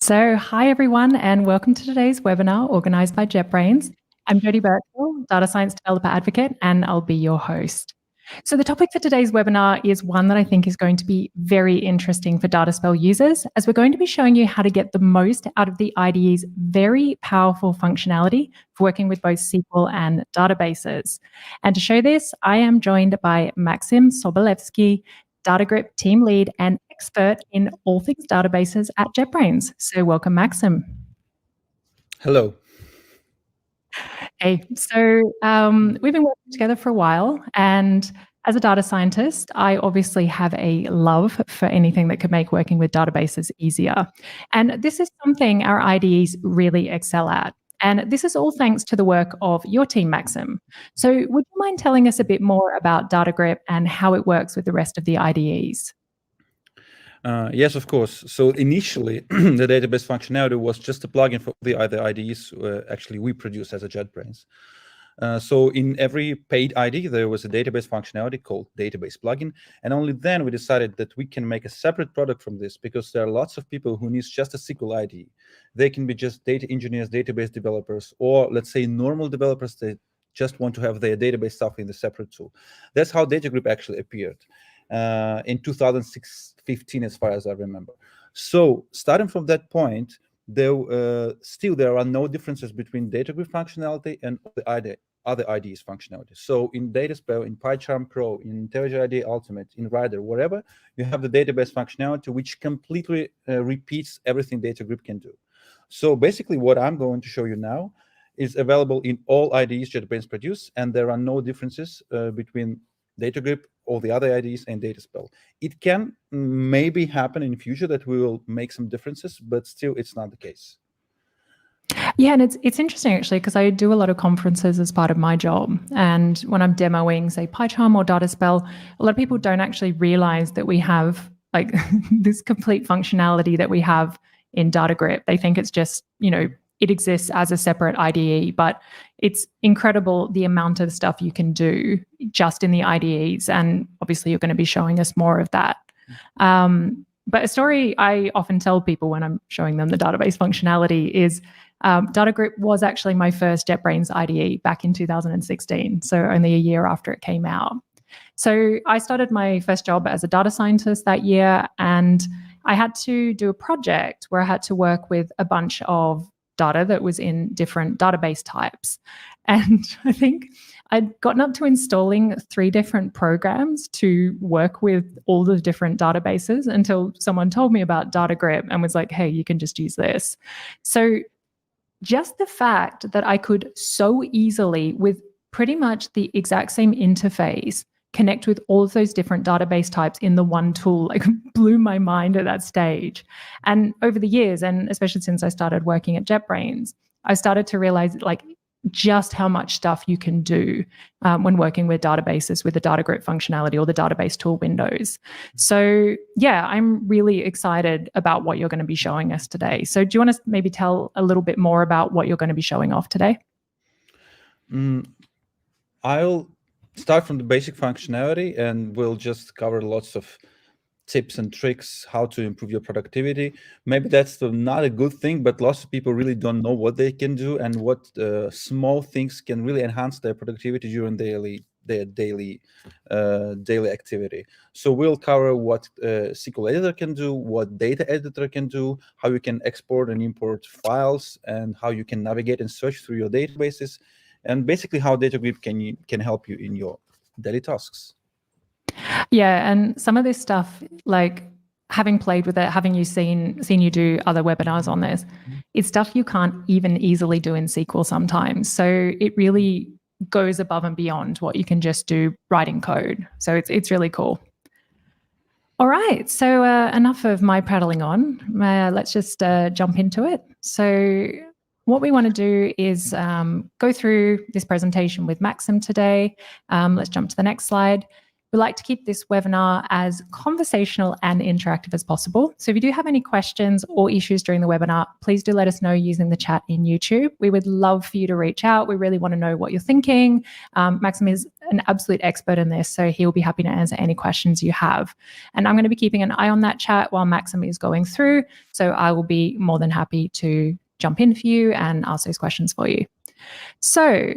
So, hi everyone, and welcome to today's webinar organised by JetBrains. I'm Jodie Birchall, Data Science Developer Advocate, and I'll be your host. So the topic for today's webinar is one that I think is going to be very interesting for DataSpell users, as we're going to be showing you how to get the most out of the IDE's very powerful functionality for working with both SQL and databases. And to show this, I am joined by Maxim Sobolevskiy, DataGrip team lead and expert in all things databases at JetBrains. So welcome, Maxim. Hello. Hey, so we've been working together for a while, and as a data scientist, I obviously have a love for anything that could make working with databases easier. And this is something our IDEs really excel at. And this is all thanks to the work of your team, Maxim. So would you mind telling us a bit more about DataGrip and how it works with the rest of the IDEs? Yes, of course. So initially, the database functionality was just a plugin for the other IDEs actually we produce as a JetBrains. So in every paid ID, there was a database functionality called database plugin. And only then we decided that we can make a separate product from this, because there are lots of people who need just a SQL ID. They can be just data engineers, database developers, or let's say normal developers that just want to have their database stuff in the separate tool. That's how DataGrip actually appeared in 2015, as far as I remember. So starting from that point, there are no differences between DataGrip functionality and the other IDEs functionality. So in DataSpell, in PyCharm Pro, in IntelliJ IDEA Ultimate, in Rider, wherever, you have the database functionality, which completely repeats everything DataGrip can do. So basically what I'm going to show you now is available in all IDEs JetBrains produce, and there are no differences between DataGrip, all the other IDEs, and DataSpell. It can maybe happen in the future that we will make some differences, but still it's not the case. Yeah, and it's interesting actually, because I do a lot of conferences as part of my job. And when I'm demoing, say, PyCharm or DataSpell, a lot of people don't actually realize that we have like this complete functionality that we have in DataGrip. They think it's just, it exists as a separate IDE, but it's incredible the amount of stuff you can do just in the IDEs. And obviously you're going to be showing us more of that. But a story I often tell people when I'm showing them the database functionality is DataGrip was actually my first JetBrains IDE back in 2016, so only a year after it came out. So I started my first job as a data scientist that year, and I had to do a project where I had to work with a bunch of data that was in different database types. And I think I'd gotten up to installing 3 different programs to work with all the different databases until someone told me about DataGrip and was like, hey, you can just use this. So just the fact that I could so easily, with pretty much the exact same interface, connect with all of those different database types in the one tool, like blew my mind at that stage. And over the years, and especially since I started working at JetBrains, I started to realize like just how much stuff you can do when working with databases with the DataGrip functionality or the database tool windows. So yeah, I'm really excited about what you're going to be showing us today. So do you want to maybe tell a little bit more about what you're going to be showing off today? I'll start from the basic functionality, and we'll just cover lots of tips and tricks how to improve your productivity. Maybe that's not a good thing, but lots of people really don't know what they can do and what small things can really enhance their productivity during their daily activity. So we'll cover what SQL editor can do, what data editor can do, how you can export and import files, and how you can navigate and search through your databases, and basically how DataGrip can help you in your daily tasks. Yeah, and some of this stuff, like having played with it, having seen you do other webinars on this, it's stuff you can't even easily do in SQL sometimes. So it really goes above and beyond what you can just do writing code. So it's really cool. All right, so enough of my prattling on. Let's just jump into it. So what we want to do is go through this presentation with Maxim today. Let's jump to the next slide. We like to keep this webinar as conversational and interactive as possible. So if you do have any questions or issues during the webinar, please do let us know using the chat in YouTube. We would love for you to reach out. We really want to know what you're thinking. Maxim is an absolute expert in this, so he'll be happy to answer any questions you have. And I'm going to be keeping an eye on that chat while Maxim is going through. So I will be more than happy to jump in for you and ask those questions for you. So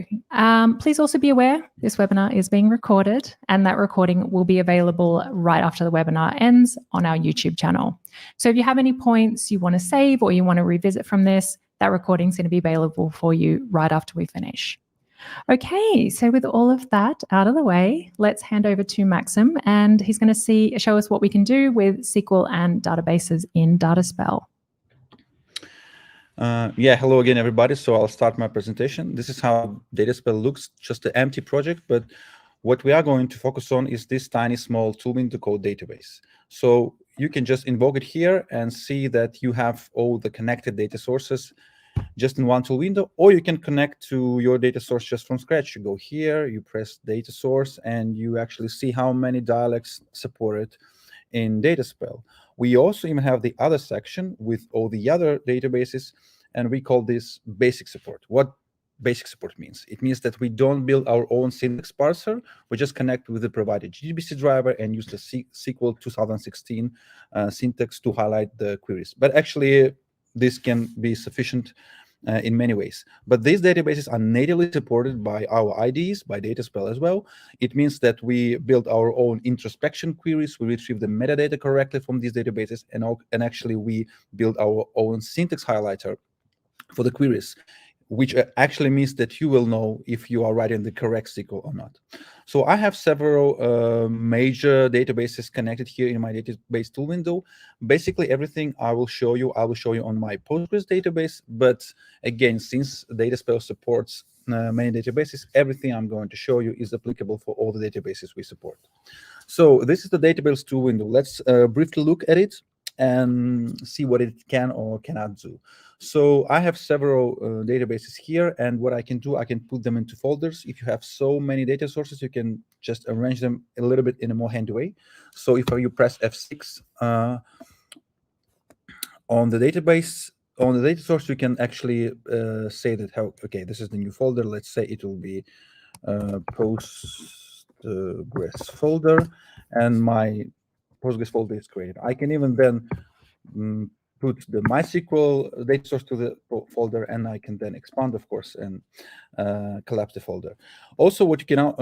please also be aware this webinar is being recorded, and that recording will be available right after the webinar ends on our YouTube channel. So if you have any points you want to save or you want to revisit from this, that recording is going to be available for you right after we finish. Okay, so with all of that out of the way, let's hand over to Maxim, and he's going to show us what we can do with SQL and databases in DataSpell. Yeah, hello again, everybody. So I'll start my presentation. This is how DataSpell looks, just an empty project, but what we are going to focus on is this tiny small tool window called database. So you can just invoke it here and see that you have all the connected data sources just in one tool window, or you can connect to your data source just from scratch. You go here, you press data source, and you actually see how many dialects supported in DataSpell. We also even have the other section with all the other databases, and we call this basic support. What basic support means? It means that we don't build our own syntax parser. We just connect with the provided GDBC driver and use the SQL 2016 syntax to highlight the queries. But actually, this can be sufficient in many ways. But these databases are natively supported by our IDEs, by DataSpell as well. It means that we build our own introspection queries, we retrieve the metadata correctly from these databases, and actually we build our own syntax highlighter for the queries, which actually means that you will know if you are writing the correct SQL or not. So I have several major databases connected here in my database tool window. Basically, everything I will show you on my Postgres database. But again, since DataSpell supports many databases, everything I'm going to show you is applicable for all the databases we support. So this is the database tool window. Let's briefly look at it and see what it can or cannot do. So I have several databases here, and what I can do, I can put them into folders. If you have so many data sources, you can just arrange them a little bit in a more handy way. So if you press F6 on the database, on the data source, you can actually say that, okay, this is the new folder. Let's say it will be Postgres folder, and my Postgres folder is created. I can even then put the MySQL data source to the folder, and I can then expand, of course, and collapse the folder. Also, what you can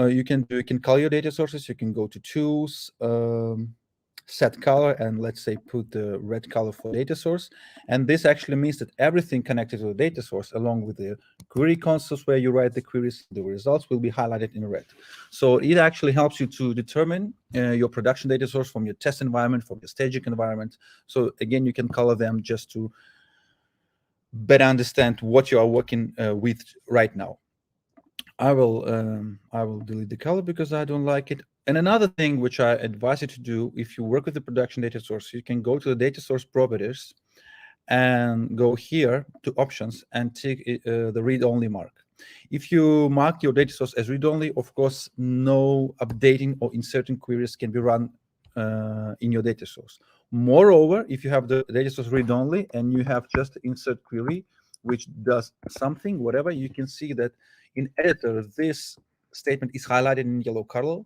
do, you can color your data sources. You can go to Tools, Set Color, and let's say put the red color for data source. And this actually means that everything connected to the data source, along with the query consoles where you write the queries, the results will be highlighted in red. So it actually helps you to determine your production data source from your test environment, from your staging environment. So again, you can color them just to better understand what you are working with right now. I will delete the color because I don't like it. And another thing which I advise you to do, if you work with the production data source, you can go to the data source properties and go here to options and take the read-only mark. If you mark your data source as read-only, of course, no updating or inserting queries can be run in your data source. Moreover, if you have the data source read-only and you have just insert query, which does something, whatever, you can see that in editor, this statement is highlighted in yellow color,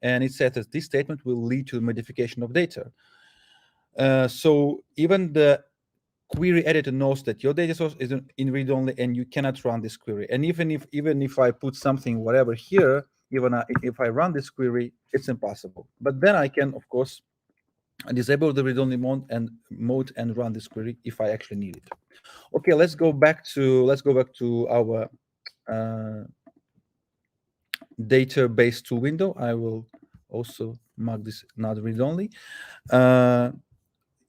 and it says that this statement will lead to modification of data. So even the query editor knows that your data source is in read-only and you cannot run this query. And even if I put something, whatever here, even if I run this query, it's impossible. But then I can, of course, disable the read-only mode and run this query if I actually need it. Okay, let's go back to our database tool window. I will also mark this not read-only.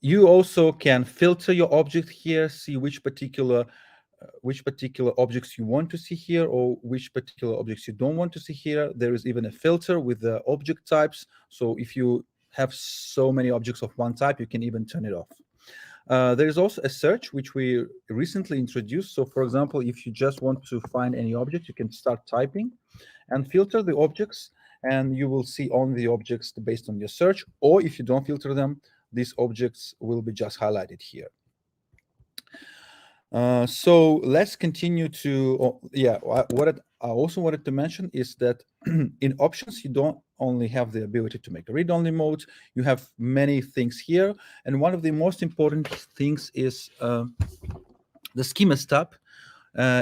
You also can filter your object here, see which particular objects you want to see here or which particular objects you don't want to see here. There is even a filter with the object types. So if you have so many objects of one type, you can even turn it off. There is also a search, which we recently introduced. So for example, if you just want to find any object, you can start typing and filter the objects. and you will see only the objects based on your search, or if you don't filter them, these objects will be just highlighted here. So let's continue to, what I also wanted to mention is that in options, you don't only have the ability to make a read-only mode, you have many things here. And one of the most important things is the Schemas tab.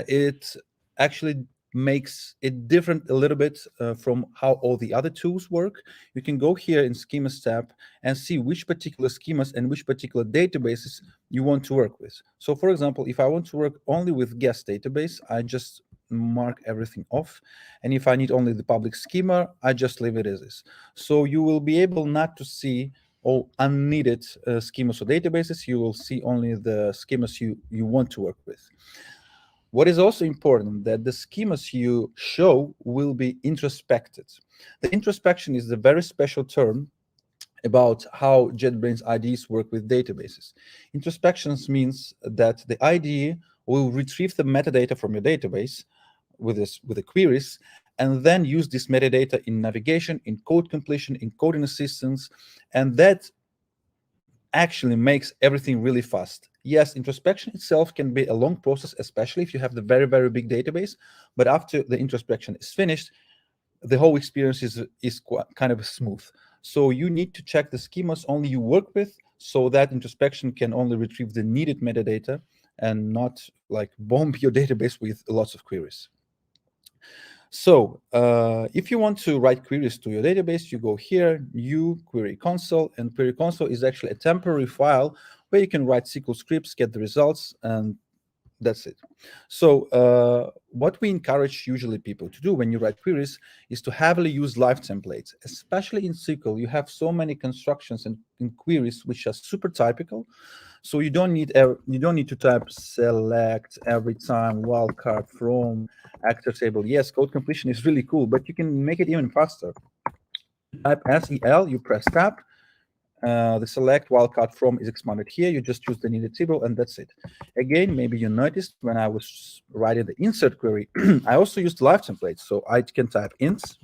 It actually makes it different a little bit from how all the other tools work. You can go here in Schemas tab and see which particular schemas and which particular databases you want to work with. So for example, if I want to work only with guest database, I just mark everything off. And if I need only the public schema, I just leave it as is. So you will be able not to see all unneeded schemas or databases. You will see only the schemas you want to work with. What is also important that the schemas you show will be introspected. The introspection is a very special term about how JetBrains IDEs work with databases. Introspections means that the IDE will retrieve the metadata from your database with the queries, and then use this metadata in navigation, in code completion, in coding assistance, and that actually makes everything really fast. Yes, introspection itself can be a long process, especially if you have the very, very big database. But after the introspection is finished, the whole experience is kind of smooth. So you need to check the schemas only you work with, so that introspection can only retrieve the needed metadata and not like bomb your database with lots of queries. So if you want to write queries to your database, you go here, New Query Console, and Query Console is actually a temporary file where you can write SQL scripts, get the results, and that's it. So what we encourage usually people to do when you write queries is to heavily use live templates. Especially in SQL, you have so many constructions and queries which are super typical. So you don't need to type select every time, wildcard from, actor table. Yes, code completion is really cool, but you can make it even faster. Type SEL, you press tab. The select wildcard from is expanded here. You just choose the needed table, and that's it. Again, maybe you noticed when I was writing the insert query, I also used live templates. So I can type ints,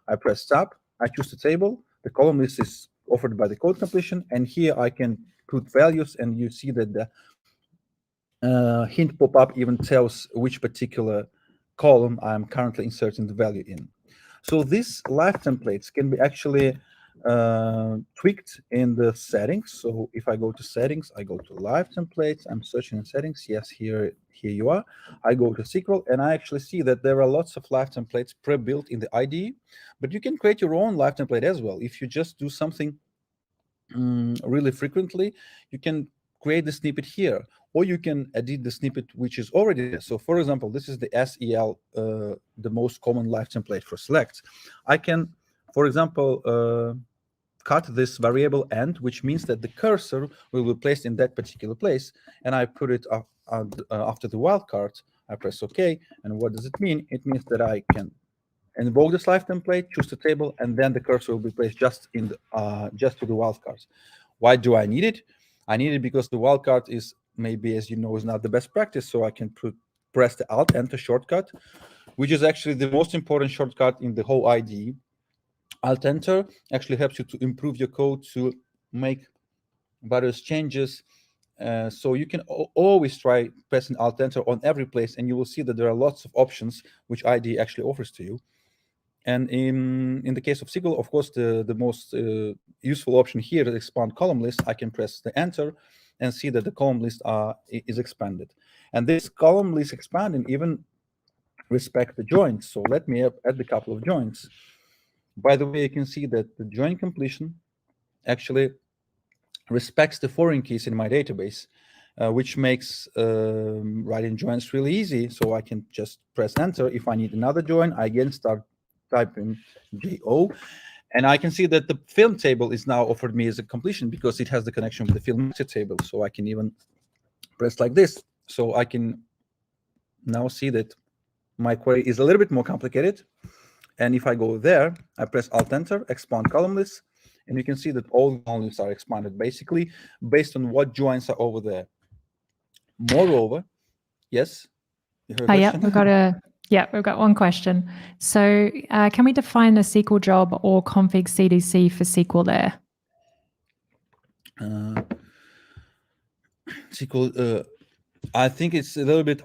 I press tab, I choose the table, the column list is offered by the code completion, and here I can put values, and you see that the hint pop-up even tells which particular column I'm currently inserting the value in. So these live templates can be actually tweaked in the settings. So if I go to settings, I go to live templates, I'm searching in settings. Yes, here you are. I go to SQL, and I actually see that there are lots of live templates pre-built in the IDE, but you can create your own live template as well. If you just do something really frequently, you can create the snippet here, or you can edit the snippet which is already there. So for example, this is the SEL, the most common live template for select. I can, for example, cut this variable end, which means that the cursor will be placed in that particular place, and I put it after the wildcard. I press OK, and what does it mean? It means that I can invoke this live template, choose the table, and then the cursor will be placed just in the just to the wildcards. Why do I need it? I need it because the wildcard is maybe, as you know, is not the best practice. So I can press the Alt-Enter shortcut, which is actually the most important shortcut in the whole IDE. Alt-Enter actually helps you to improve your code, to make various changes. So you can always try pressing Alt-Enter on every place, and you will see that there are lots of options which IDE actually offers to you. And in the case of SQL, of course, the most useful option here is expand column list. I can press the Enter and see that the column list is expanded. And this column list expanding even respect the joins. So let me add a couple of joins. By the way, you can see that the join completion actually respects the foreign keys in my database, which makes writing joins really easy. So I can just press Enter. If I need another join, I again start typing JO, and I can see that the film table is now offered me as a completion because it has the connection with the film master table. So I can even press like this. So I can now see that my query is a little bit more complicated. And if I go there, I press Alt-Enter, expand column list, and you can see that all the column lists are expanded basically based on what joins are over there. Moreover, yes? Yeah, we've got Yeah, we've got one question. So can we define a SQL job or config CDC for SQL there? SQL, I think it's a little bit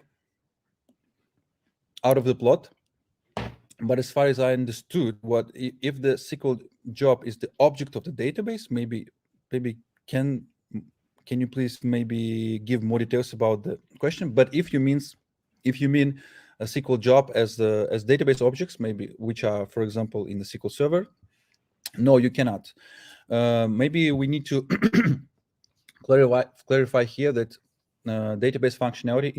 out of the plot, but as far as I understood, if the SQL job is the object of the database, maybe can you please maybe give more details about the question? But if you mean a SQL job as database objects, maybe which are, for example, in the SQL Server, no, you cannot. Maybe we need to clarify here that database functionality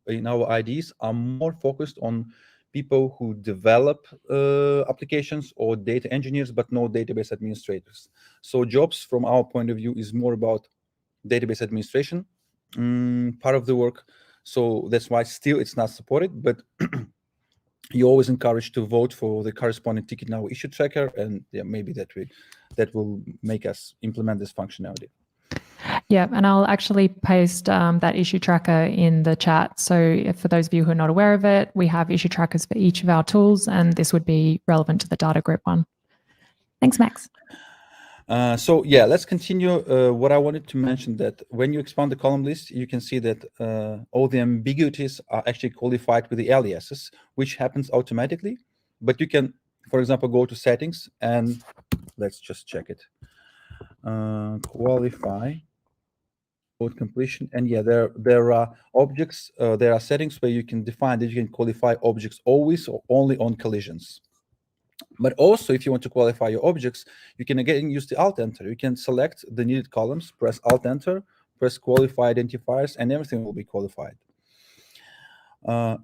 in our IDs are more focused on people who develop applications or data engineers, but no database administrators. So jobs, from our point of view, is more about database administration part of the work. So that's why still it's not supported, but you're always encouraged to vote for the corresponding ticket in our issue tracker, and yeah, maybe that will make us implement this functionality. Yeah, and I'll actually paste that issue tracker in the chat. So for those of you who are not aware of it, we have issue trackers for each of our tools, and this would be relevant to the DataGrip one. Thanks, Max. So yeah, let's continue. What I wanted to mention, that when you expand the column list, you can see that all the ambiguities are actually qualified with the aliases, which happens automatically. But you can, for example, go to settings and let's just check it. Qualify code completion, and yeah, there are objects. There are settings where you can define that you can qualify objects always or only on collisions. But also, if you want to qualify your objects, you can again use the Alt-Enter. You can select the needed columns, press Alt-Enter, press Qualify Identifiers, and everything will be qualified.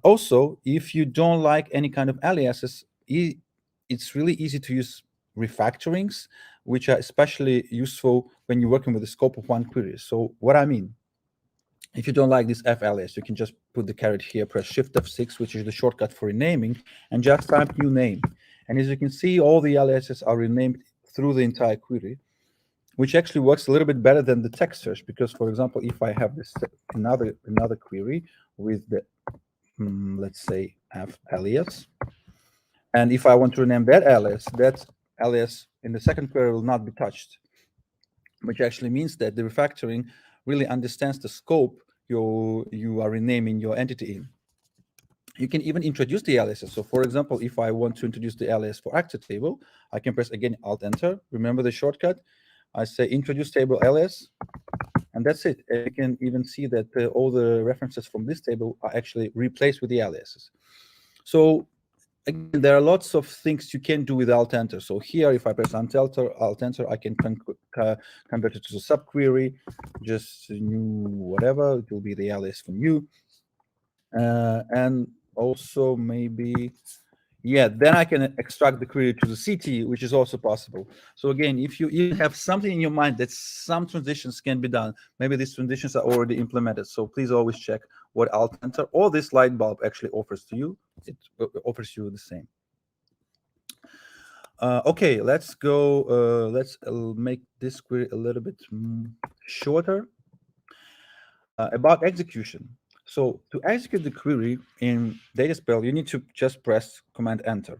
Also, if you don't like any kind of aliases, it's really easy to use refactorings, which are especially useful when you're working with the scope of one query. So what I mean, if you don't like this F alias, you can just put the caret here, press Shift F6, which is the shortcut for renaming, and just type new name. And as you can see, all the aliases are renamed through the entire query, which actually works a little bit better than the text search. Because, for example, if I have this another query with the let's say F alias, and if I want to rename that alias in the second query will not be touched, which actually means that the refactoring really understands the scope you are renaming your entity in. You can even introduce the aliases. So for example, if I want to introduce the alias for actor table, I can press again Alt-Enter. Remember the shortcut? I say introduce table alias, and that's it. And you can even see that all the references from this table are actually replaced with the aliases. So again, there are lots of things you can do with Alt-Enter. So here, if I press Alt-Enter, I can convert it to a subquery, just new whatever. It will be the alias for new. And also maybe, yeah, then I can extract the query to the CT, which is also possible. So again, if you even have something in your mind that some transitions can be done, maybe these transitions are already implemented. So please always check what Alt-Enter or this light bulb actually offers to you. It offers you the same. Okay, let's go. Let's make this query a little bit shorter. About execution. So to execute the query in DataSpell, you need to just press Command Enter.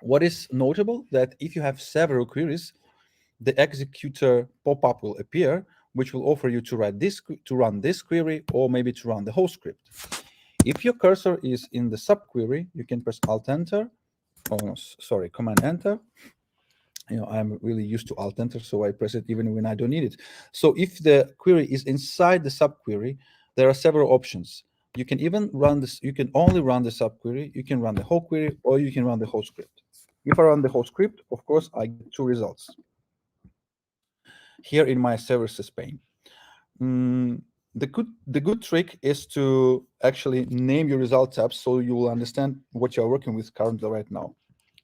What is notable that if you have several queries, the executor pop-up will appear, which will offer you to run this query, or maybe to run the whole script. If your cursor is in the subquery, you can press Alt-Enter. Oh, no, sorry, Command Enter. You know, I'm really used to Alt-Enter, so I press it even when I don't need it. So if the query is inside the subquery, there are several options. You can even run this. You can only run the subquery. You can run the whole query, or you can run the whole script. If I run the whole script, of course, I get two results here in my services pane. The good trick is to actually name your result tabs so you will understand what you are working with currently right now.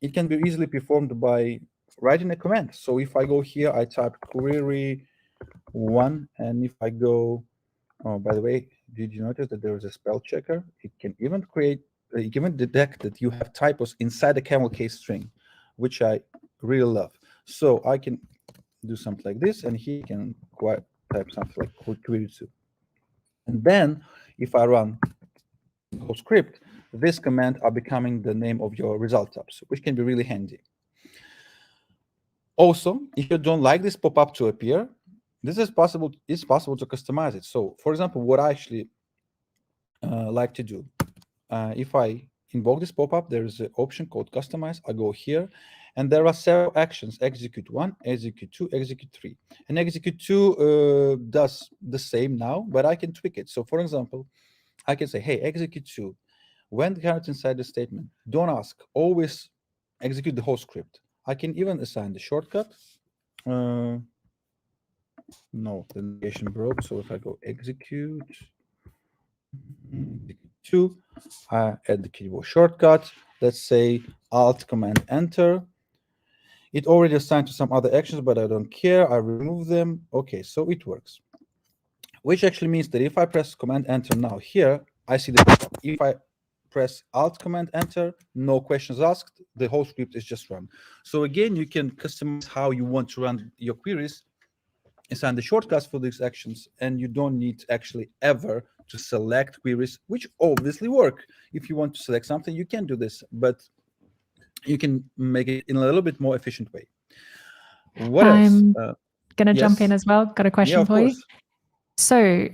It can be easily performed by writing a command. So if I go here, I type query 1, and if I go, oh, by the way, did you notice that there is a spell checker? It can even detect that you have typos inside a camel case string, which I really love. So I can do something like this, and here you can type something like query 2. And then if I run the whole script, this command are becoming the name of your result tabs, which can be really handy. Also, if you don't like this pop-up to appear, this is possible. It's possible to customize it. So, for example, what I actually like to do, if I invoke this pop-up, there is an option called Customize. I go here, and there are several actions: execute 1, execute 2, execute 3. And execute 2 does the same now, but I can tweak it. So, for example, I can say, hey, execute 2. When the character inside the statement, don't ask, always execute the whole script. I can even assign the shortcut. No, the navigation broke. So if I go execute 2, I add the keyboard shortcut. Let's say Alt Command Enter. It already assigned to some other actions, but I don't care. I remove them. Okay, so it works. Which actually means that if I press Command Enter now here, I see the pop-up. If I press Alt Command Enter, no questions asked, the whole script is just run. So again, you can customize how you want to run your queries, assign the shortcuts for these actions, and you don't need actually ever to select queries, which obviously work. If you want to select something, you can do this, but you can make it in a little bit more efficient way. What else? Going to jump in as well. Got a question for you. So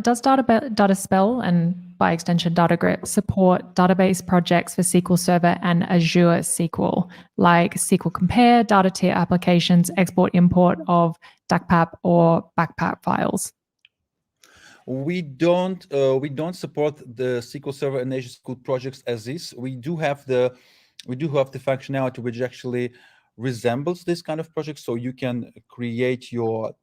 does DataSpell and by extension DataGrip support database projects for SQL Server and Azure SQL, like SQL Compare, data tier applications, export import of DACPAP or BACPAP files? We don't support the SQL Server and Azure SQL projects as is. We do have the functionality which actually resembles this kind of project. So you can create your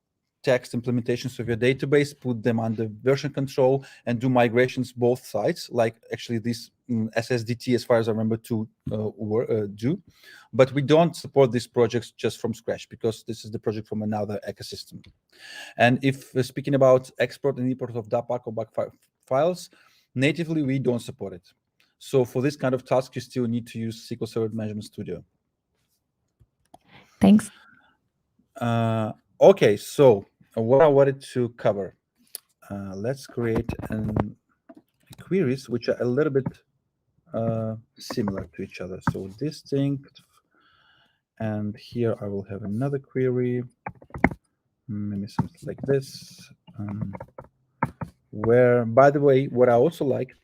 text implementations of your database, put them under version control, and do migrations both sides, like actually this SSDT, as far as I remember, to do. But we don't support these projects just from scratch, because this is the project from another ecosystem. And if we're speaking about export and import of DAPAC or BAC files, natively we don't support it. So for this kind of task, you still need to use SQL Server Management Studio. Thanks. Okay, so what I wanted to cover, let's create queries which are a little bit similar to each other. So distinct, and here I will have another query, maybe something like this, where, by the way, what I also like,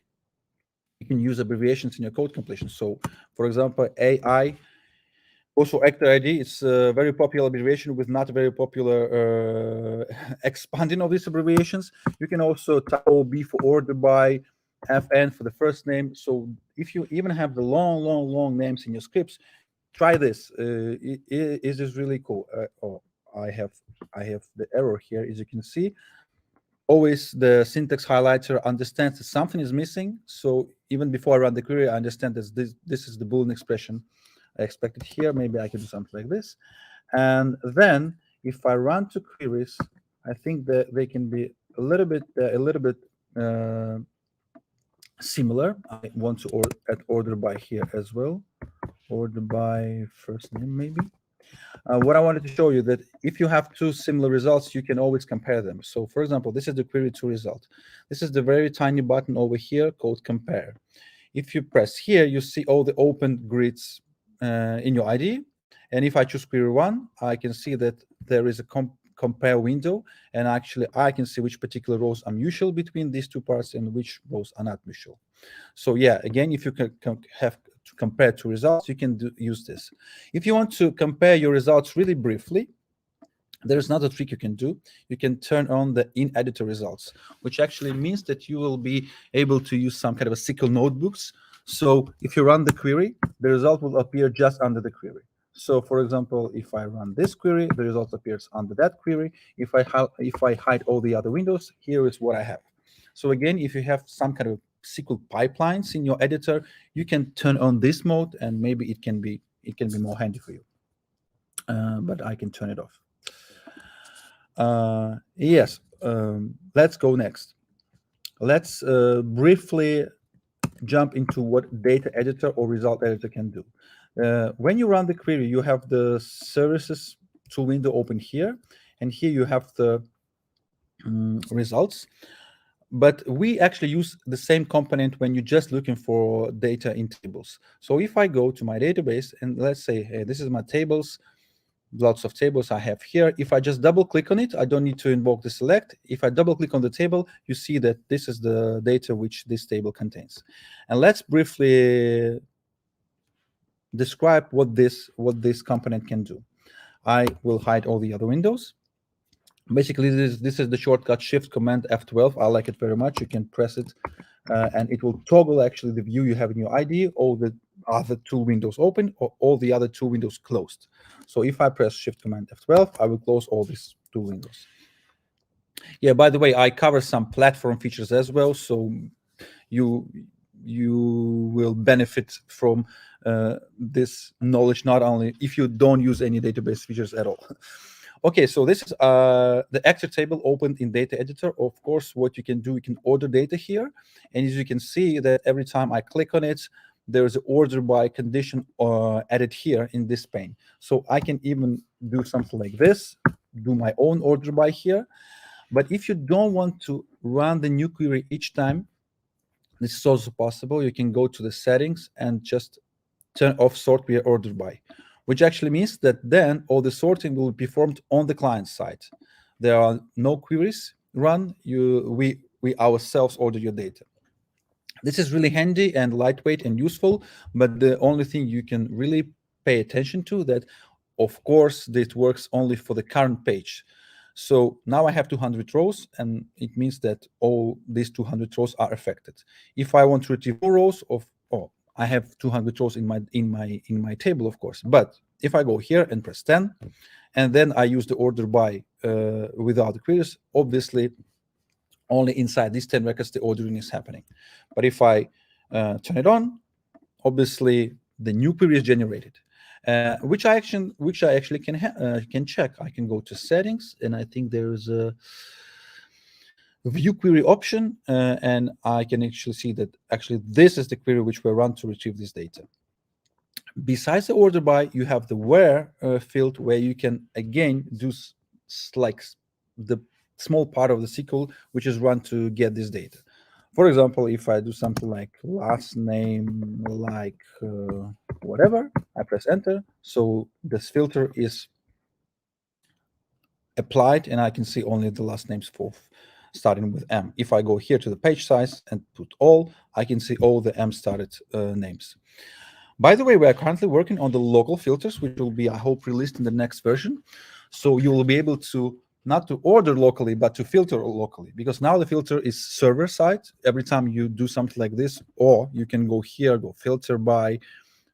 you can use abbreviations in your code completion. So, for example, AI. Also, actor ID is a very popular abbreviation with not very popular expanding of these abbreviations. You can also type OB for order by, FN for the first name. So if you even have the long names in your scripts, try this. It is really cool. Oh, I have the error here, as you can see. Always the syntax highlighter understands that something is missing. So even before I run the query, I understand that this is the Boolean expression I expected here. Maybe I can do something like this. And then if I run two queries, I think that they can be a little bit similar. I want to add order by here as well. Order by first name, maybe. What I wanted to show you that if you have two similar results, you can always compare them. So for example, this is the query to result. This is the very tiny button over here called compare. If you press here, you see all the open grids in your IDE. And if I choose query 1, I can see that there is a compare window, and actually I can see which particular rows are mutual between these two parts and which rows are not mutual. So yeah, again, if you can have to compare two results, you can use this. If you want to compare your results really briefly, there's another trick you can do. You can turn on the in-editor results, which actually means that you will be able to use some kind of a SQL notebooks. So if you run the query, the result will appear just under the query. So for example, if I run this query, the result appears under that query. If I hide all the other windows, here is what I have. So again, if you have some kind of SQL pipelines in your editor, you can turn on this mode, and maybe it can be more handy for you. But I can turn it off. Yes, let's go next. Let's briefly jump into what data editor or result editor can do. When you run the query, you have the services tool window open here, and here you have the results. but we actually use the same component when you're just looking for data in tables. So if I go to my database and let's say, hey, this is my tables, lots of tables I have here. If I just double click on it, I don't need to invoke the select. If I double click on the table, you see that this is the data which this table contains. And let's briefly describe what this component can do. I will hide all the other windows. Basically, this is the shortcut Shift Command F12. I like it very much. You can press it, and it will toggle actually the view you have in your IDE, all the other two windows open, or all the other two windows closed. So if I press Shift Command F12, I will close all these two windows. Yeah, by the way, I cover some platform features as well, so you will benefit from this knowledge, not only if you don't use any database features at all. Okay, so this is the actor table opened in Data Editor. Of course, what you can do, you can order data here. And as you can see that every time I click on it, there's an order by condition added here in this pane. So I can even do something like this, do my own order by here. But if you don't want to run the new query each time, this is also possible. You can go to the settings and just turn off sort via order by, which actually means that then all the sorting will be performed on the client side. There are no queries run. We ourselves order your data. This is really handy and lightweight and useful, but the only thing you can really pay attention to that, of course, this works only for the current page. So now I have 200 rows, and it means that all these 200 rows are affected. If I want to retrieve more rows I have 200 rows in my table, of course. But if I go here and press 10, and then I use the order by without the queries, obviously only inside these 10 records the ordering is happening. But if I turn it on, obviously the new query is generated, which I actually can check. I can go to settings, and I think there's a view query option, and I can actually see that actually this is the query which will run to retrieve this data. Besides the order by, you have the where field, where you can again do like the small part of the SQL which is run to get this data. For example, if I do something like last name, like whatever, I press enter, so this filter is applied, and I can see only the last names for starting with M. If I go here to the page size and put all, I can see all the M started names. By the way, we are currently working on the local filters, which will be, I hope, released in the next version. So you will be able to not to order locally, but to filter locally, because now the filter is server side. Every time you do something like this, or you can go here, go filter by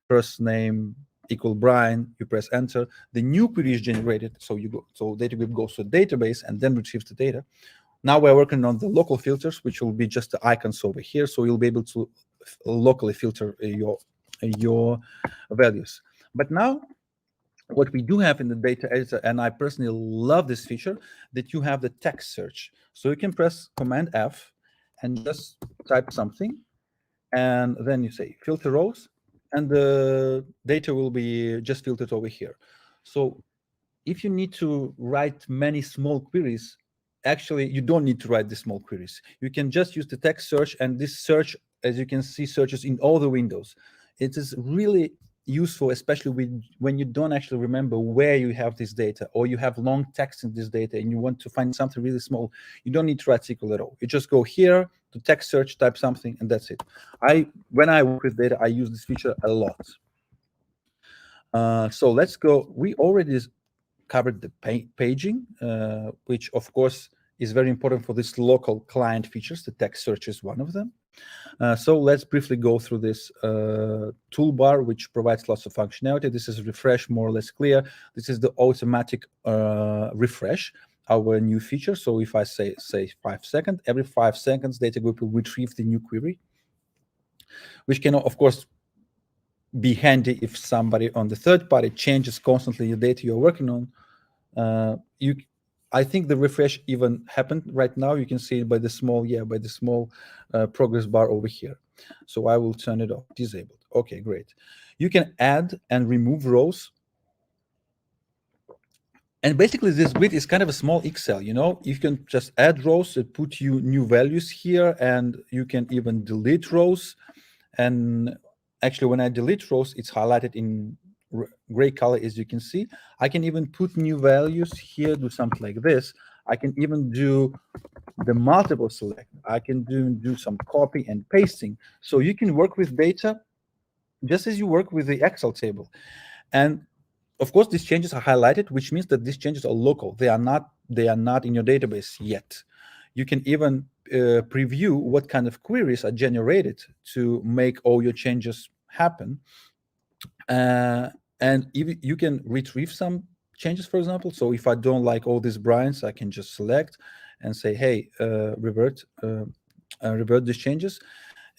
first name equal Brian, you press enter, the new query is generated. So DataGrip goes to the database and then retrieves the data. Now we're working on the local filters, which will be just the icons over here. So you'll be able to locally filter your values. But now what we do have in the data editor, and I personally love this feature, that you have the text search. So you can press Command F and just type something, and then you say filter rows, and the data will be just filtered over here. So if you need to write many small queries, actually you don't need to write the small queries. You can just use the text search, and this search, as you can see, searches in all the windows. It is really useful, especially when you don't actually remember where you have this data, or you have long text in this data and you want to find something really small. You don't need to write SQL at all. You just go here to text search, type something, and that's it. When I work with data, I use this feature a lot. So let's go. We already covered the paging, which of course is very important for this local client features. The text search is one of them. So let's briefly go through this toolbar, which provides lots of functionality. This is refresh, more or less clear. This is the automatic refresh, our new feature. So if I say 5 seconds, every 5 seconds, DataGrip will retrieve the new query, which can, of course, be handy if somebody on the third party changes constantly the data you're working on. I think the refresh even happened right now. You can see it by the small progress bar over here. So I will turn it off, disabled. Okay, great. You can add and remove rows. And basically, this grid is kind of a small Excel, you know? You can just add rows, it put you new values here, and you can even delete rows. And actually, when I delete rows, it's highlighted in gray color, as you can see. I can even put new values here, do something like this. I can even do the multiple select. I can do some copy and pasting. So you can work with data just as you work with the Excel table. And of course, these changes are highlighted, which means that these changes are local. They are not in your database yet. You can even preview what kind of queries are generated to make all your changes happen. And you can retrieve some changes, for example. So if I don't like all these Brians, I can just select and say, hey, revert these changes.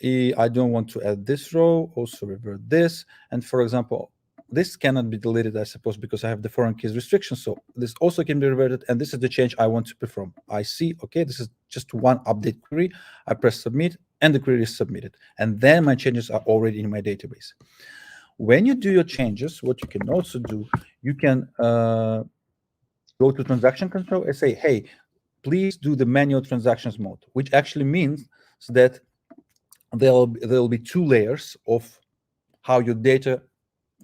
I don't want to add this row, also revert this. And for example, this cannot be deleted, I suppose, because I have the foreign keys restriction. So this also can be reverted, and this is the change I want to perform. I see, okay, this is just one update query. I press submit, and the query is submitted. And then my changes are already in my database. When you do your changes, what you can also do, you can go to transaction control and say, hey, please do the manual transactions mode, which actually means that there will be two layers of how your data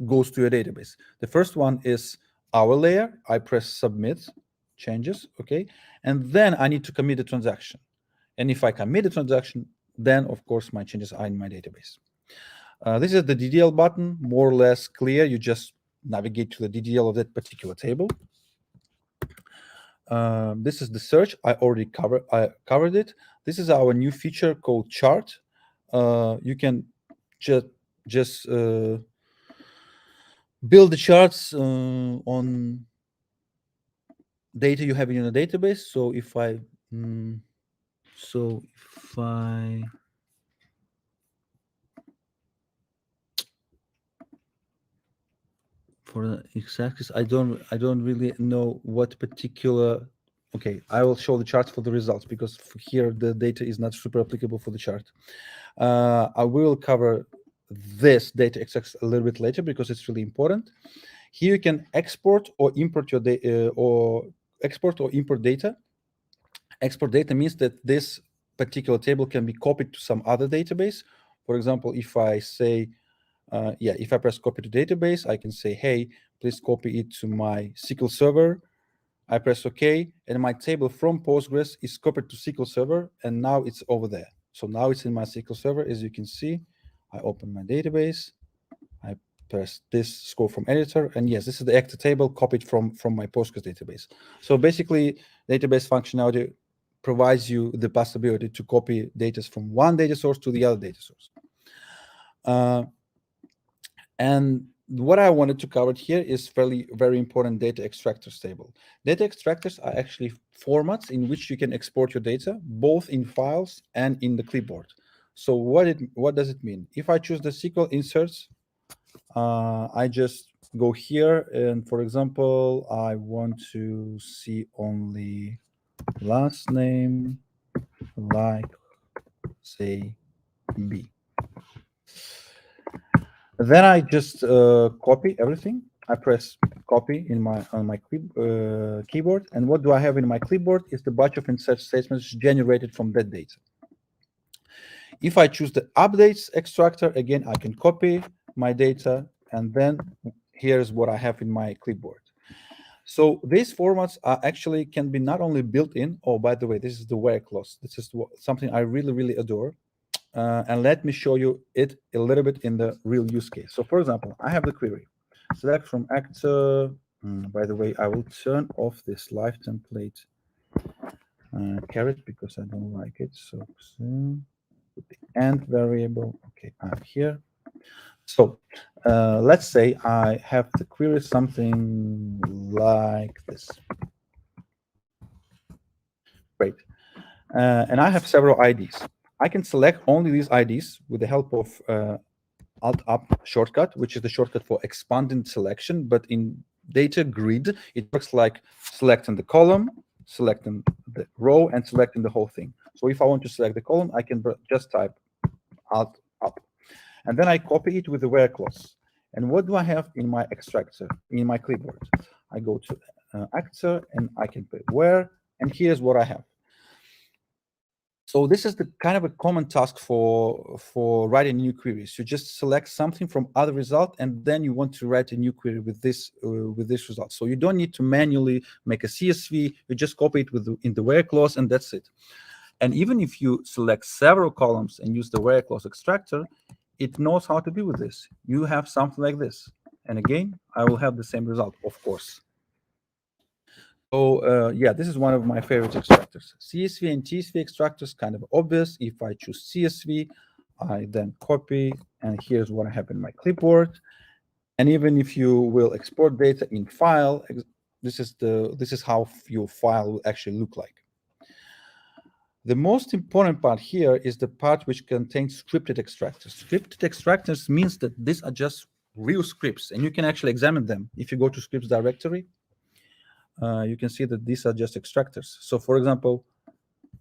goes to your database. The first one is our layer. I press submit changes, okay? And then I need to commit the transaction. And if I commit the transaction, then of course my changes are in my database. This is the DDL button, more or less clear. You just navigate to the DDL of that particular table. This is the search. I already covered it. This is our new feature called chart. You can just build the charts on data you have in your database. So if I for the x-axis, I don't really know what particular. Okay, I will show the charts for the results, because here the data is not super applicable for the chart. I will cover this data x-axis a little bit later because it's really important. Here you can export or import your data, or export or import data. Export data means that this particular table can be copied to some other database. For example, if I say, if I press copy to database, I can say, hey, please copy it to my SQL Server. I press OK, and my table from Postgres is copied to SQL Server, and now it's over there. So now it's in my SQL Server, as you can see. I open my database. I press this scroll from editor, and yes, this is the active table copied from my Postgres database. So basically, database functionality provides you the possibility to copy data from one data source to the other data source. And what I wanted to cover here is very important data extractors table. Data extractors are actually formats in which you can export your data, both in files and in the clipboard. So what does it mean? If I choose the SQL inserts, I just go here, and for example, I want to see only last name, like, say, B. Then I just copy everything. I press copy on my keyboard, and what do I have in my clipboard is the bunch of insert statements generated from that data. If I choose the updates extractor, again, I can copy my data, and then here's what I have in my clipboard. So these formats are actually can be not only built in. Oh, by the way, this is the where clause. This is something I really adore. And let me show you it a little bit in the real use case. So for example, I have the query. Select from actor. By the way, I will turn off this live template caret because I don't like it. So put the end variable. Okay, I'm here. So let's say I have the query something like this. Great. And I have several IDs. I can select only these IDs with the help of Alt-Up shortcut, which is the shortcut for expanding selection. But in DataGrip, it works like selecting the column, selecting the row, and selecting the whole thing. So if I want to select the column, I can just type Alt-Up. And then I copy it with the where clause. And what do I have in my extractor, in my clipboard? I go to actor, and I can put where, and here's what I have. So this is the kind of a common task for writing new queries. You just select something from other result, and then you want to write a new query with this result. So you don't need to manually make a CSV. You just copy it in the where clause, and that's it. And even if you select several columns and use the where clause extractor, it knows how to deal with this. You have something like this, and again, I will have the same result, of course. So yeah, this is one of my favorite extractors. CSV and TSV extractors, kind of obvious. If I choose CSV, I then copy, and here's what I have in my clipboard. And even if you will export data in file, this is how your file will actually look like. The most important part here is the part which contains scripted extractors. Scripted extractors means that these are just real scripts, and you can actually examine them. If you go to scripts directory, you can see that these are just extractors. So for example,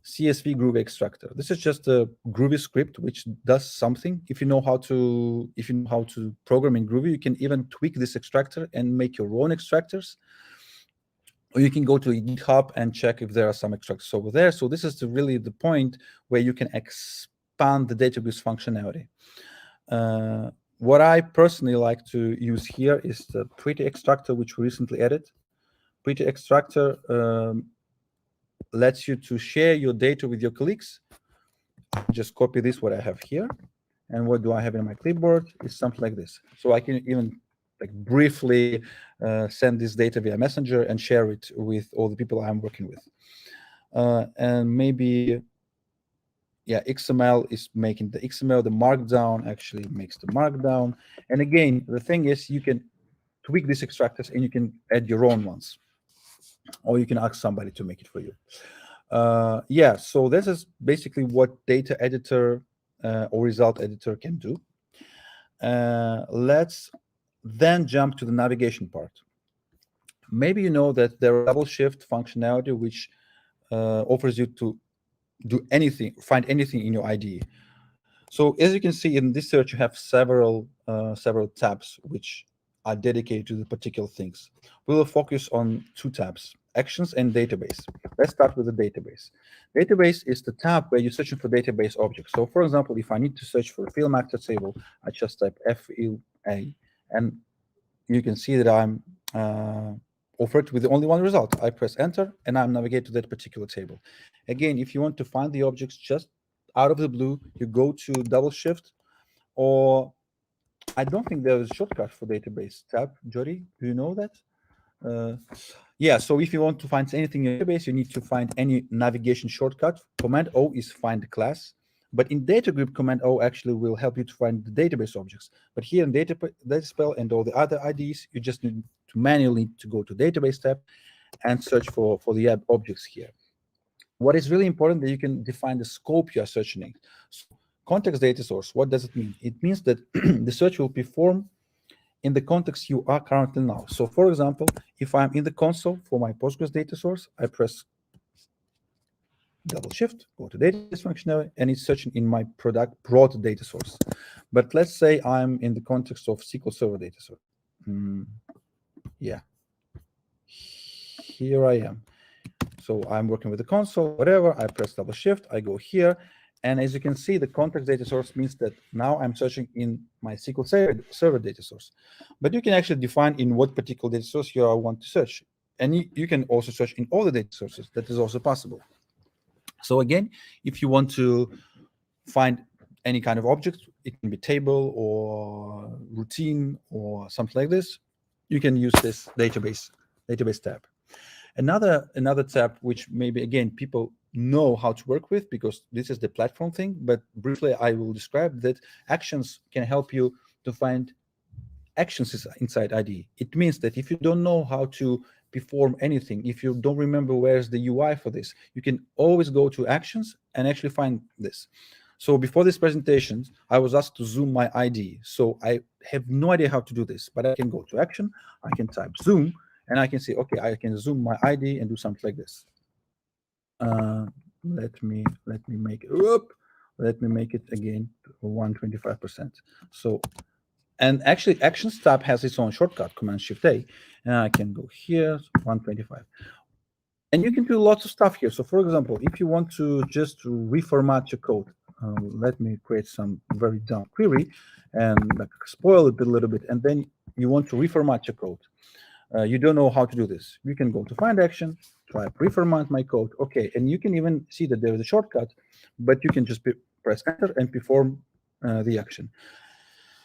CSV Groovy extractor. This is just a Groovy script which does something. If you know how to program in Groovy, you can even tweak this extractor and make your own extractors. Or you can go to GitHub and check if there are some extractors over there. So this is really the point where you can expand the database functionality. What I personally like to use here is the Pretty extractor, which we recently added. Pretty extractor lets you to share your data with your colleagues. Just copy this, what I have here. And what do I have in my clipboard is something like this. So I can even like briefly send this data via Messenger and share it with all the people I'm working with. And maybe, yeah, XML is making the XML, the Markdown actually makes the Markdown. And again, the thing is you can tweak these extractors and you can add your own ones. Or you can ask somebody to make it for you. Yeah, so this is basically what data editor or result editor can do. Let's then jump to the navigation part. Maybe you know that there is double shift functionality which offers you to do anything, find anything in your IDE. So as you can see in this search, you have several tabs which are dedicated to the particular things. We will focus on two tabs: Actions and Database. Let's start with the database. Database is the tab where you're searching for database objects. So for example, if I need to search for a film actor table, I just type FILA, and you can see that I'm offered with only one result. I press enter and I'm navigated to that particular table. Again, if you want to find the objects just out of the blue, you go to double shift, or I don't think there is a shortcut for database tab. Jody, do you know that? Yeah, so if you want to find anything in your database, you need to find any navigation shortcut. Command O is find the class, but in DataGrip, Command O actually will help you to find the database objects. But here in DataSpell and all the other IDs, you just need to manually go to database tab and search for the objects here. What is really important that you can define the scope you are searching. So, context data source, what does it mean? It means that the search will perform in the context you are currently now. So for example, if I'm in the console for my Postgres data source, I press double shift, go to database functionality, and it's searching in my broad data source. But let's say I'm in the context of SQL Server data source. Yeah, here I am. So I'm working with the console, whatever, I press double shift, I go here. And as you can see, the context data source means that now I'm searching in my SQL Server data source. But you can actually define in what particular data source you want to search. And you can also search in all the data sources. That is also possible. So again, if you want to find any kind of object, it can be table or routine or something like this, you can use this database tab. Another tab, which maybe again people know how to work with because this is the platform thing, but briefly I will describe that actions can help you to find actions inside IDE. It means that if you don't know how to perform anything, if you don't remember where's the UI for this, you can always go to actions and actually find this. So before this presentation, I was asked to zoom my IDE. So I have no idea how to do this, but I can go to action, I can type zoom, and I can say, okay, I can zoom my ID and do something like this. Let me make it. Let me make it again 125%. So And actually, Actions tab has its own shortcut, Command-Shift-A. And I can go here, 125. And you can do lots of stuff here. So for example, if you want to just reformat your code, let me create some very dumb query and like spoil it a little bit. And then you want to reformat your code. You don't know how to do this. You can go to Find Action, type reformat my code. Okay, and you can even see that there is a shortcut, but you can just press Enter and perform the action.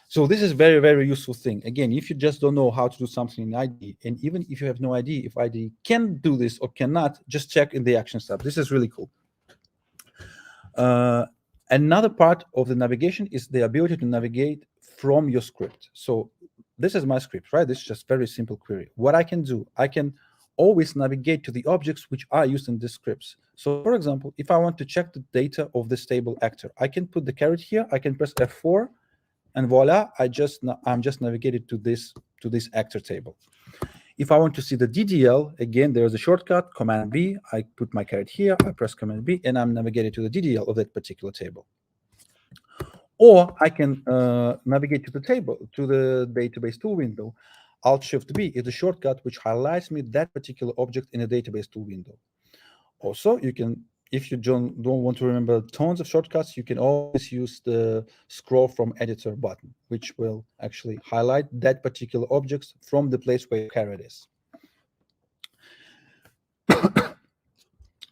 So this is very, very useful thing. Again, if you just don't know how to do something in IDE, and even if you have no idea if IDE can do this or cannot, just check in the Actions tab. This is really cool. Another part of the navigation is the ability to navigate from your script. So this is my script, right? This is just very simple query. What I can do, I can always navigate to the objects which are used in the scripts. So for example, if I want to check the data of this table actor, I can put the caret here, I can press F4, and voila, I'm just navigated to this actor table. If I want to see the DDL, again, there's a shortcut, Command B. I put my caret here, I press Command B, and I'm navigated to the DDL of that particular table. Or I can navigate to the table, to the database tool window. Alt-Shift-B is the shortcut which highlights me that particular object in a database tool window. Also, you can, if you don't want to remember tons of shortcuts, you can always use the scroll from editor button, which will actually highlight that particular object from the place where your caret is.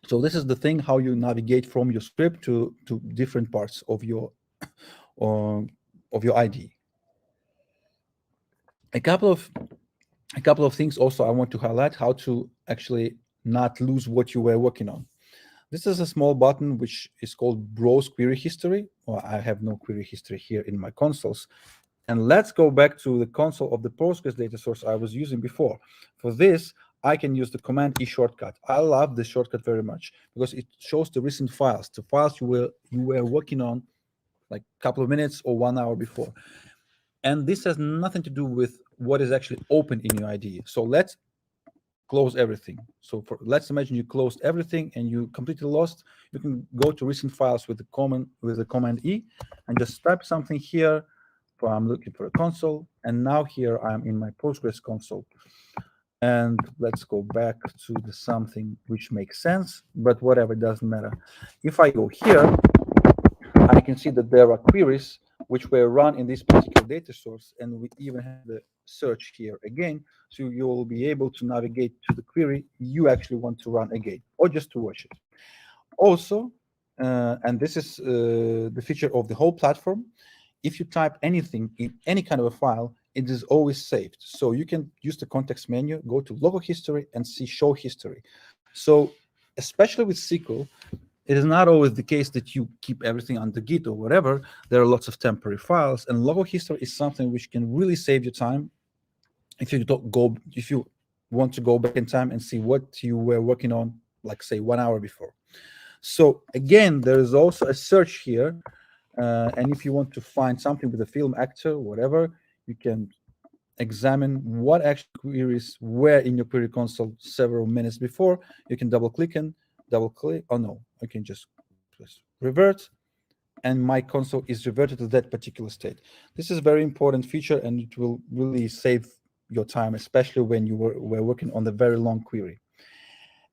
So this is the thing, how you navigate from your script to different parts of your IDE. A couple of things also I want to highlight, how to actually not lose what you were working on. This is a small button which is called Browse Query History. Well, I have no query history here in my consoles. And let's go back to the console of the Postgres data source I was using before. For this, I can use the Command E shortcut. I love this shortcut very much because it shows the recent files, the files you were working on like a couple of minutes or 1 hour before. And this has nothing to do with what is actually open in your IDE. So let's close everything. So let's imagine you closed everything and you completely lost. You can go to recent files with the Command E and just type something here. I'm looking for a console, and now here I'm in my Postgres console. And let's go back to the something which makes sense, but whatever, doesn't matter. If I go here, I can see that there are queries which were run in this particular data source, and we even have the search here again, so you will be able to navigate to the query you actually want to run again, or just to watch it. Also, and this is the feature of the whole platform, if you type anything in any kind of a file, it is always saved. So you can use the context menu, go to local history, and see show history. So especially with SQL, it is not always the case that you keep everything under Git or whatever. There are lots of temporary files, and local history is something which can really save you time if you want to go back in time and see what you were working on, like say 1 hour before. So again, there is also a search here, and if you want to find something with a film actor, whatever, you can examine what actual queries were in your query console several minutes before. You can double click. Oh no, I can just press revert, and my console is reverted to that particular state. This is a very important feature, and it will really save your time, especially when you were working on the very long query.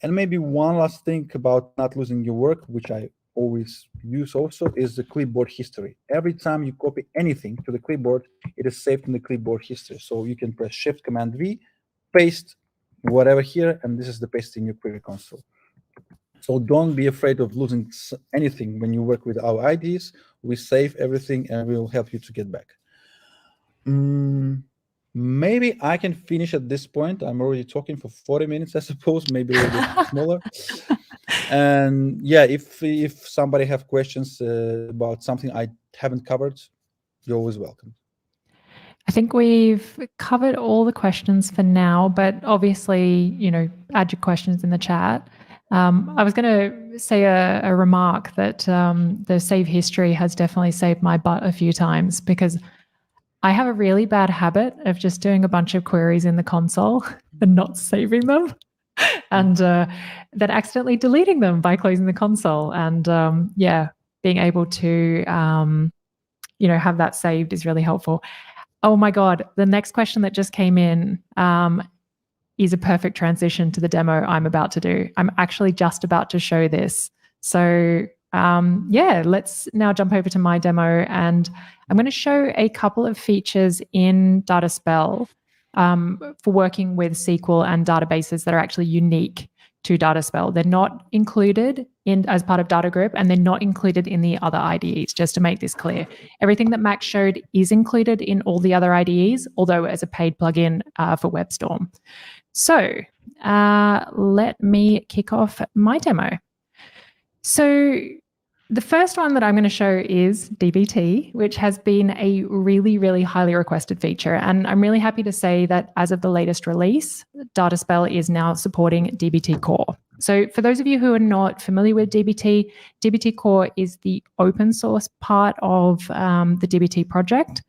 And maybe one last thing about not losing your work, which I always use also, is the clipboard history. Every time you copy anything to the clipboard, it is saved in the clipboard history. So you can press Shift Command V, paste whatever here, and this is the paste in your query console. So don't be afraid of losing anything when you work with our IDs. We save everything and we will help you to get back. Maybe I can finish at this point. I'm already talking for 40 minutes, I suppose, maybe a little bit smaller. And yeah, if somebody have questions about something I haven't covered, you're always welcome. I think we've covered all the questions for now, but obviously, add your questions in the chat. I was going to say a remark that the save history has definitely saved my butt a few times, because I have a really bad habit of just doing a bunch of queries in the console and not saving them, and then accidentally deleting them by closing the console. And being able to have that saved is really helpful. Oh my God, the next question that just came in is a perfect transition to the demo I'm about to do. I'm actually just about to show this. So yeah, let's now jump over to my demo, and I'm going to show a couple of features in DataSpell for working with SQL and databases that are actually unique to DataSpell. They're not included in as part of DataGrip, and they're not included in the other IDEs, just to make this clear. Everything that Max showed is included in all the other IDEs, although as a paid plugin for WebStorm. So let me kick off my demo. So the first one that I'm going to show is dbt, which has been a really, really highly requested feature. And I'm really happy to say that as of the latest release, DataSpell is now supporting dbt core. So for those of you who are not familiar with dbt, dbt core is the open source part of the dbt project.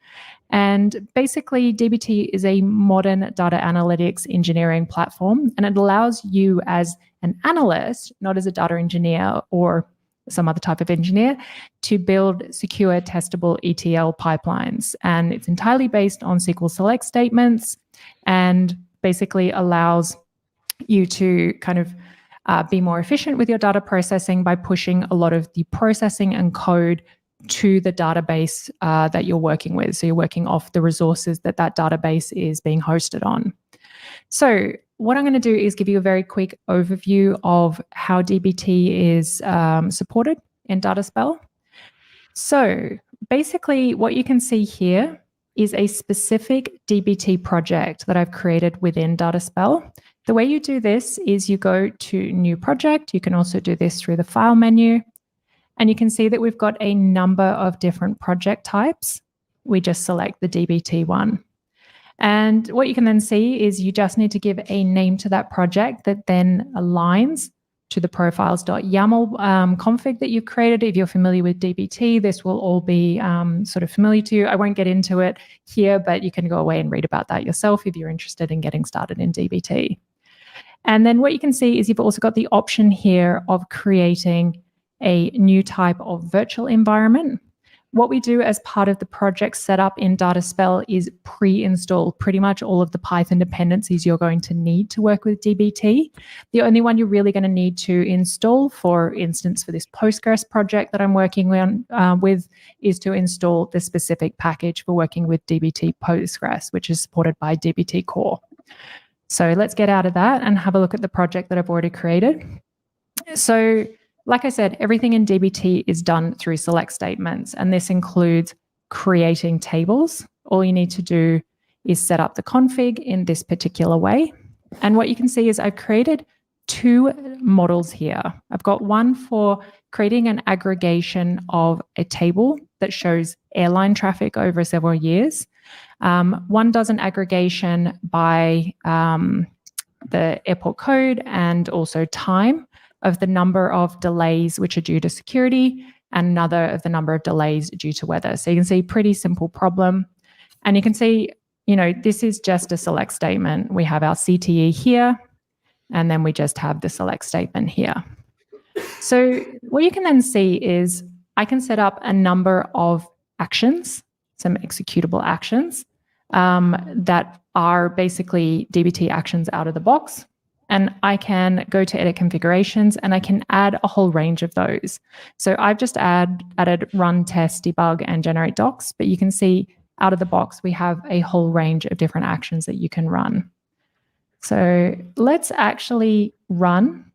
And basically, dbt is a modern data analytics engineering platform, and it allows you as an analyst, not as a data engineer or some other type of engineer, to build secure, testable ETL pipelines. And it's entirely based on SQL select statements, and basically allows you to kind of be more efficient with your data processing by pushing a lot of the processing and code to the database that you're working with. So you're working off the resources that that database is being hosted on. So what I'm going to do is give you a very quick overview of how dbt is supported in DataSpell. So basically what you can see here is a specific dbt project that I've created within DataSpell. The way you do this is you go to new project. You can also do this through the file menu. And you can see that we've got a number of different project types. We just select the dbt one. And what you can then see is you just need to give a name to that project that then aligns to the profiles.yaml config that you've created. If you're familiar with dbt, this will all be sort of familiar to you. I won't get into it here, but you can go away and read about that yourself if you're interested in getting started in dbt. And then what you can see is you've also got the option here of creating a new type of virtual environment. What we do as part of the project setup in DataSpell is pre-install pretty much all of the Python dependencies you're going to need to work with dbt. The only one you're really going to need to install, for instance, for this Postgres project that I'm working on with, is to install the specific package for working with dbt Postgres, which is supported by dbt core. So let's get out of that and have a look at the project that I've already created. So like I said, everything in dbt is done through select statements, and this includes creating tables. All you need to do is set up the config in this particular way. And what you can see is I've created two models here. I've got one for creating an aggregation of a table that shows airline traffic over several years. One does an aggregation by the airport code and also time of the number of delays which are due to security, and another of the number of delays due to weather. So you can see pretty simple problem. And you can see, you know, this is just a select statement. We have our CTE here, and then we just have the select statement here. So what you can then see is I can set up a number of actions, some executable actions that are basically dbt actions out of the box. And I can go to edit configurations and I can add a whole range of those. So I've just added run, test, debug, and generate docs, but you can see out of the box, we have a whole range of different actions that you can run. So let's actually run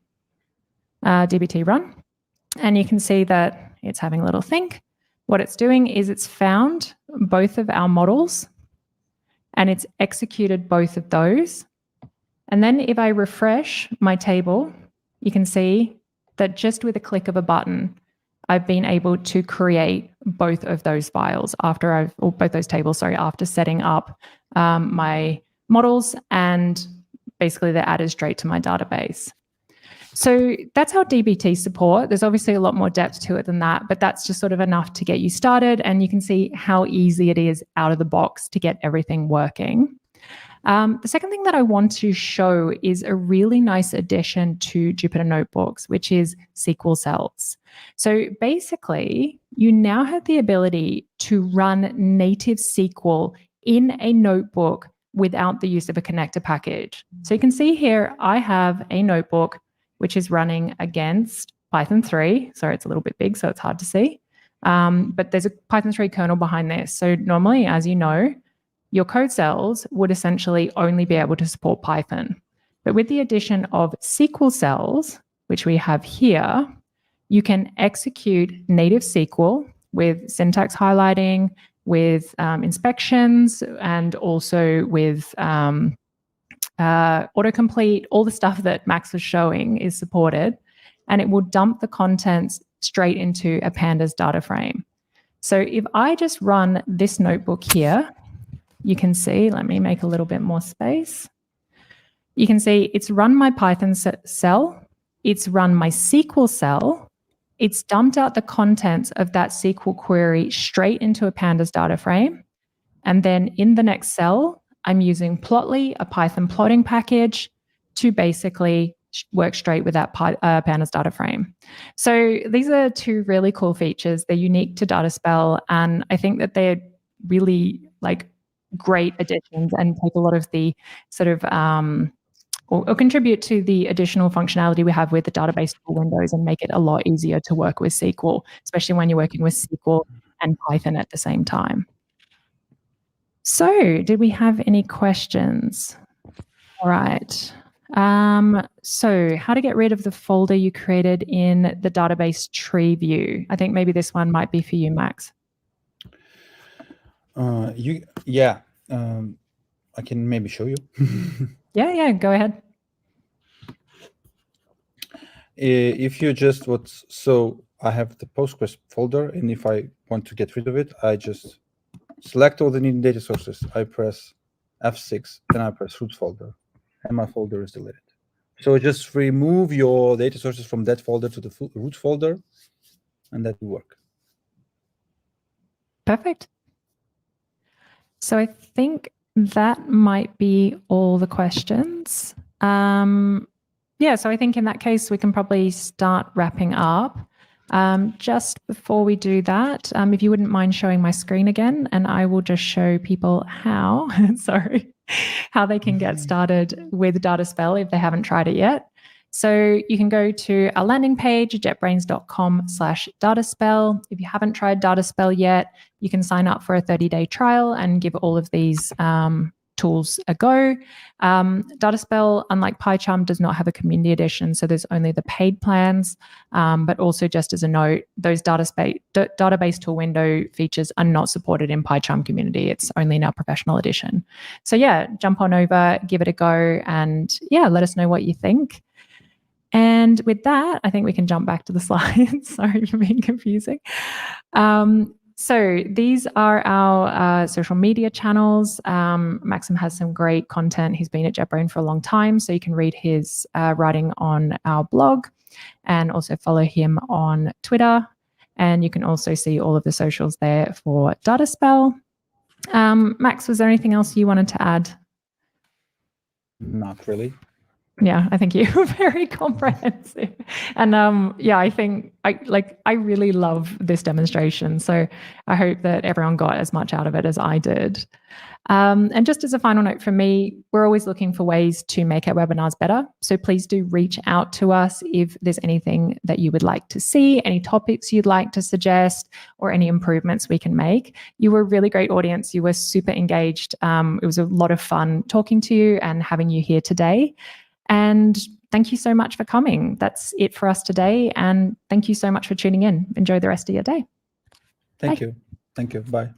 dbt run. And you can see that it's having a little think. What it's doing is it's found both of our models and it's executed both of those. And then if I refresh my table, you can see that just with a click of a button, I've been able to create both of those files after both those tables, after setting up my models, and basically they're added straight to my database. So that's how dbt support. There's obviously a lot more depth to it than that, but that's just sort of enough to get you started, and you can see how easy it is out of the box to get everything working. The second thing that I want to show is a really nice addition to Jupyter Notebooks, which is SQL cells. So basically, you now have the ability to run native SQL in a notebook without the use of a connector package. So you can see here, I have a notebook which is running against Python 3. Sorry, it's a little bit big, so it's hard to see. But there's a Python 3 kernel behind this. So normally, as you know, your code cells would essentially only be able to support Python. But with the addition of SQL cells, which we have here, you can execute native SQL with syntax highlighting, with inspections, and also with autocomplete. All the stuff that Max was showing is supported, and it will dump the contents straight into a pandas data frame. So if I just run this notebook here, you can see, let me make a little bit more space. You can see it's run my Python cell, it's run my SQL cell, it's dumped out the contents of that SQL query straight into a pandas data frame. And then in the next cell, I'm using Plotly, a Python plotting package, to basically work straight with that pandas data frame. So these are two really cool features. They're unique to DataSpell, and I think that they're really like great additions and take a lot of the sort of or contribute to the additional functionality we have with the database tool windows and make it a lot easier to work with SQL, especially when you're working with SQL and Python at the same time. So did we have any questions? All right. So how to get rid of the folder you created in the database tree view. I think maybe this one might be for you, Max. I can maybe show you. Yeah, go ahead. If you just so I have the Postgres folder, and if I want to get rid of it, I just select all the needed data sources. I press F6, then I press root folder, and my folder is deleted. So just remove your data sources from that folder to the root folder, and that will work. Perfect. So I think that might be all the questions. Yeah, so I think in that case, we can probably start wrapping up. Just before we do that, if you wouldn't mind showing my screen again, and I will just show people how, how they can get started with DataSpell if they haven't tried it yet. So you can go to our landing page, jetbrains.com/dataspell. If you haven't tried DataSpell yet, you can sign up for a 30-day trial and give all of these tools a go. DataSpell, unlike PyCharm, does not have a community edition, so there's only the paid plans. But also, just as a note, those database tool window features are not supported in PyCharm community. It's only in our professional edition. So yeah, jump on over, give it a go, and yeah, let us know what you think. And with that, I think we can jump back to the slides. Sorry for being confusing. So these are our social media channels. Maxim has some great content. He's been at JetBrains for a long time, so you can read his writing on our blog and also follow him on Twitter. And you can also see all of the socials there for DataSpell. Max, was there anything else you wanted to add? Not really. Yeah, I think you were very comprehensive. And yeah, I think I really love this demonstration. So I hope that everyone got as much out of it as I did. And just as a final note from me, we're always looking for ways to make our webinars better. So please do reach out to us if there's anything that you would like to see, any topics you'd like to suggest, or any improvements we can make. You were a really great audience. You were super engaged. It was a lot of fun talking to you and having you here today. And thank you so much for coming. That's it for us today. And thank you so much for tuning in. Enjoy the rest of your day. Thank you. Thank you. Bye.